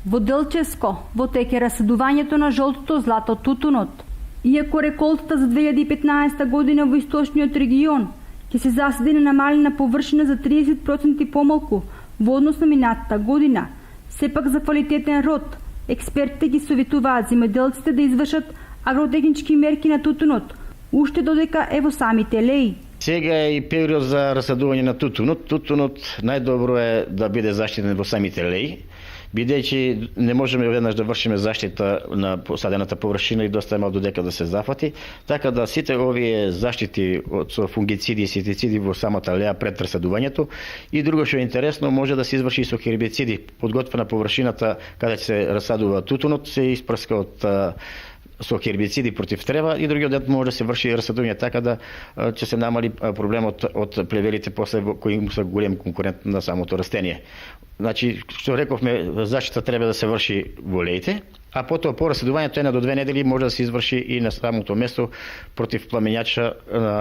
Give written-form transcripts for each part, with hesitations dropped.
Во Делчевско во тек е расадувањето на жолтото злато тутунот. Иако реколтата за 2015 година во источниот регион ќе се заседи на намалена површина за 30% помалку во однос на минатата година, сепак за квалитетен род, експертите ги советуваат земјоделците да извршат агротехнички мерки на тутунот, уште додека е во самите леи. Сега е и период за расадување на тутунот. Тутунот најдобро е да биде заштитен во самите леи, бидејќи не можеме веднаш да вршиме заштита на посадената површина и доста е мал додека да се зафати, така да сите овие заштити со фунгициди и ситициди во самата леа пред расадувањето и друго што е интересно, може да се изврши и со хербициди. Подготвена површината каде се расадува тутунот се испрска од со хербициди против трева и другиот ден може да се врши расадување, така да ќе се намали проблемот од плевелите после кои се голем конкурент на самото растение. Значи, што рековме, заштита треба да се врши во леите, а потоа по расадувањето една до 2 недели може да се изврши и на самото место против пламењача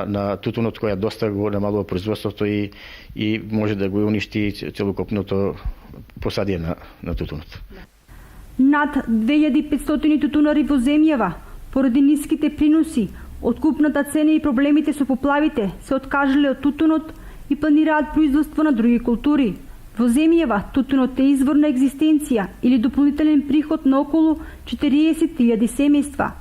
на тутунот која доста го намалува производството и може да го уништи целокупното посадие на тутунот. Над 2500 тутунари во земјава, поради ниските приноси, откупната цена и проблемите со поплавите, се откажале од тутунот и планираат производство на други култури. Во земјава тутунот е извор на екзистенција или дополнителен приход на околу 40.000 семејства.